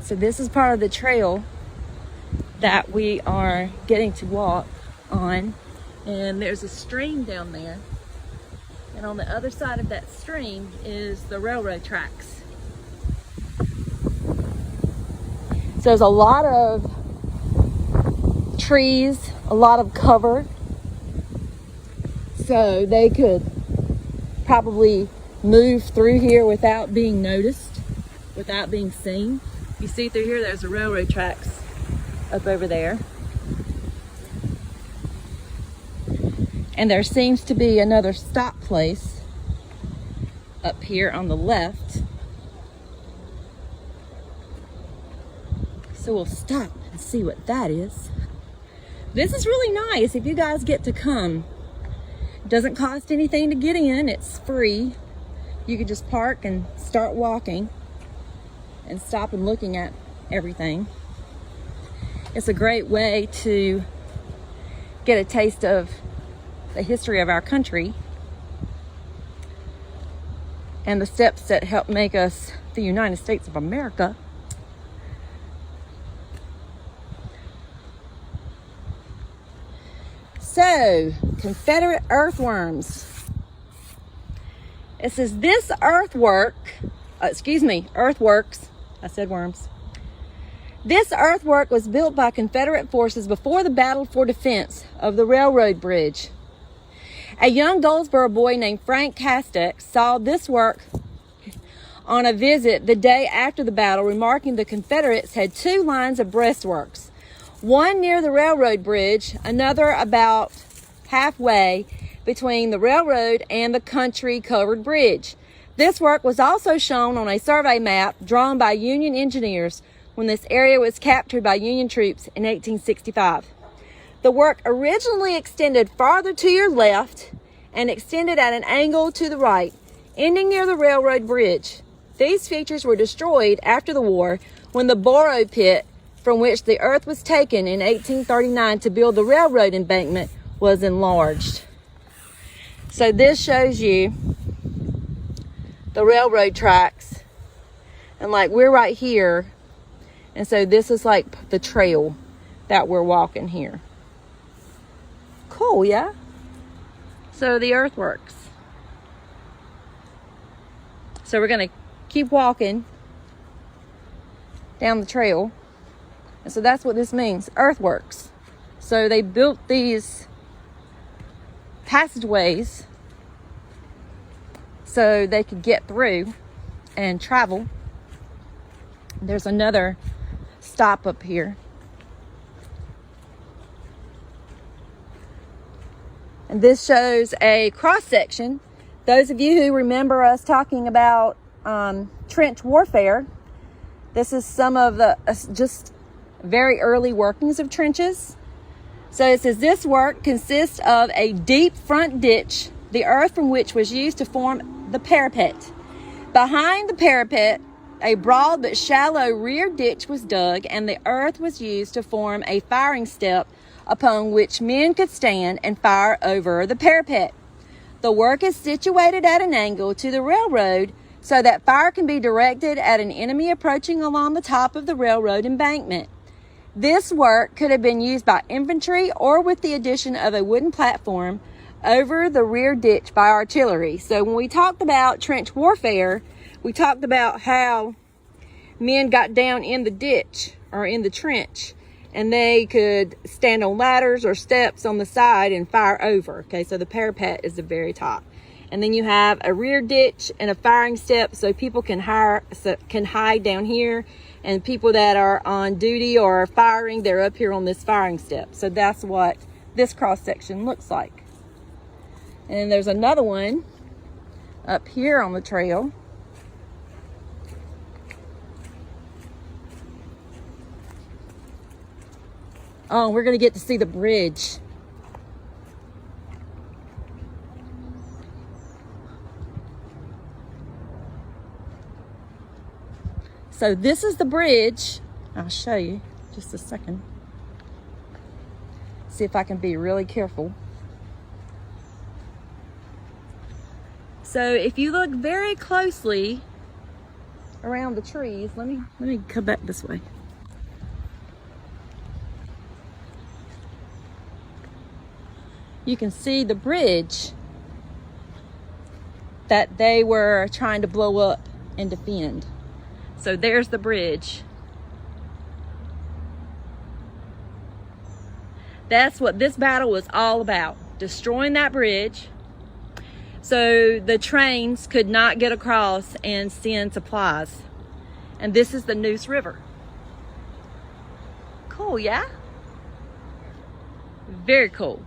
So this is part of the trail that we are getting to walk on. And there's a stream down there. And on the other side of that stream is the railroad tracks. So there's a lot of trees, a lot of cover. So they could probably move through here without being noticed, without being seen. You see through here, there's the railroad tracks up over there. And there seems to be another stop place up here on the left. So we'll stop and see what that is. This is really nice if you guys get to come. It doesn't cost anything to get in, it's free. You could just park and start walking and stop and looking at everything. It's a great way to get a taste of the history of our country and the steps that help make us the United States of America. So, Confederate earthworms. It says this earthworks, I said worms. This earthwork was built by Confederate forces before the battle for defense of the railroad bridge. A young Goldsborough boy named Frank Castex saw this work on a visit the day after the battle, remarking the Confederates had two lines of breastworks, one near the railroad bridge, another about halfway between the railroad and the country covered bridge. This work was also shown on a survey map drawn by Union engineers when this area was captured by Union troops in 1865. The work originally extended farther to your left and extended at an angle to the right, ending near the railroad bridge. These features were destroyed after the war when the borrow pit from which the earth was taken in 1839 to build the railroad embankment was enlarged. So this shows you the railroad tracks, and like we're right here, and so this is like the trail that we're walking here. Cool, yeah? So the earthworks. So we're gonna keep walking down the trail. And so that's what this means, earthworks. So they built these passageways so they could get through and travel. There's another stop up here. And this shows a cross section. Those of you who remember us talking about trench warfare, this is some of the just very early workings of trenches. So it says this work consists of a deep front ditch, the earth from which was used to form the parapet. Behind the parapet, a broad but shallow rear ditch was dug, and the earth was used to form a firing step upon which men could stand and fire over the parapet. The work is situated at an angle to the railroad so that fire can be directed at an enemy approaching along the top of the railroad embankment. This work could have been used by infantry or with the addition of a wooden platform over the rear ditch by artillery. So when we talked about trench warfare, we talked about how men got down in the ditch or in the trench, and they could stand on ladders or steps on the side and fire over. Okay, so the parapet is the very top. And then you have a rear ditch and a firing step so people can hide down here. And people that are on duty or are firing, they're up here on this firing step. So that's what this cross section looks like. And there's another one up here on the trail. Oh, we're going to get to see the bridge. So this is the bridge. I'll show you just a second. See if I can be really careful. So if you look very closely, around the trees. Let me come back this way. You can see the bridge that they were trying to blow up and defend. So there's the bridge. That's what this battle was all about, destroying that bridge so the trains could not get across and send supplies. And this is the Neuse River. Cool, yeah? Very cool.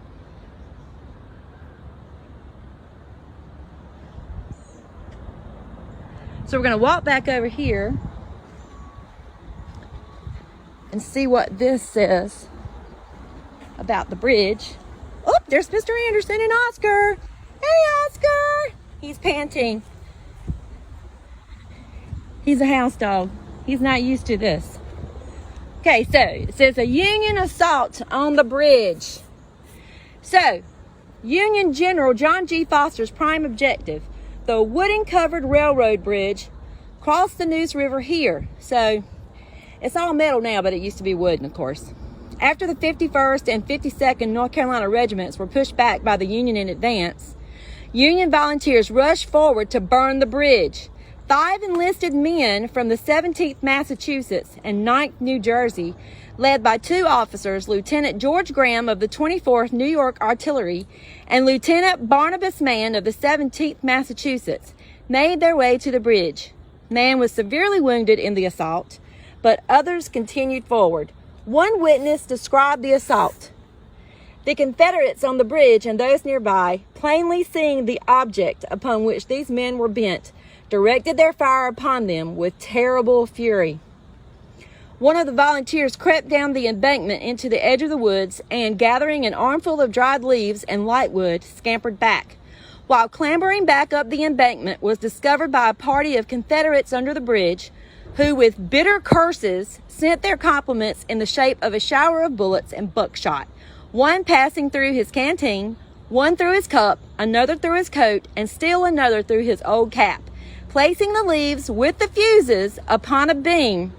So we're gonna walk back over here and see what this says about the bridge. Oh, there's Mr. Anderson and Oscar. Hey, Oscar. He's panting. He's a house dog. He's not used to this. Okay, so it says a Union assault on the bridge. So, Union General John G. Foster's prime objective, the wooden covered railroad bridge, crossed the Neuse River here. So, it's all metal now, but it used to be wooden, of course. After the 51st and 52nd North Carolina regiments were pushed back by the Union in advance, Union volunteers rushed forward to burn the bridge. 5 enlisted men from the 17th Massachusetts and 9th New Jersey, led by 2 officers, Lieutenant George Graham of the 24th New York Artillery and Lieutenant Barnabas Mann of the 17th Massachusetts, made their way to the bridge. Mann was severely wounded in the assault, but others continued forward. One witness described the assault. The Confederates on the bridge and those nearby, plainly seeing the object upon which these men were bent, directed their fire upon them with terrible fury. One of the volunteers crept down the embankment into the edge of the woods and, gathering an armful of dried leaves and lightwood, scampered back. While clambering back up the embankment, was discovered by a party of Confederates under the bridge, who with bitter curses sent their compliments in the shape of a shower of bullets and buckshot, one passing through his canteen, one through his cup, another through his coat, and still another through his old cap. Placing the leaves with the fuses upon a beam,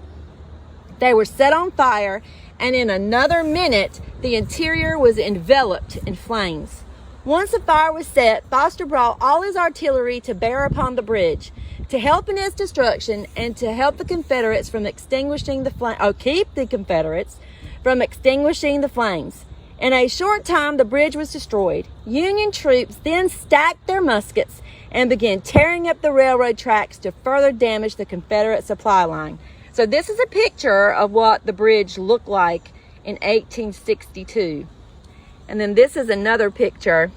they were set on fire, and in another minute the interior was enveloped in flames. Once the fire was set, Foster brought all his artillery to bear upon the bridge, to help in its destruction and to help the Confederates from extinguishing the flame. Keep the Confederates from extinguishing the flames. In a short time, the bridge was destroyed. Union troops then stacked their muskets and began tearing up the railroad tracks to further damage the Confederate supply line. So this is a picture of what the bridge looked like in 1862. And then this is another picture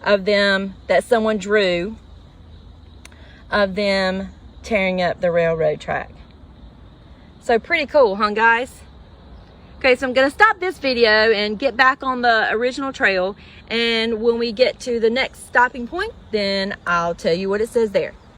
of them that someone drew of them tearing up the railroad track. So pretty cool, huh, guys? Okay, so I'm going to stop this video and get back on the original trail. And when we get to the next stopping point, then I'll tell you what it says there.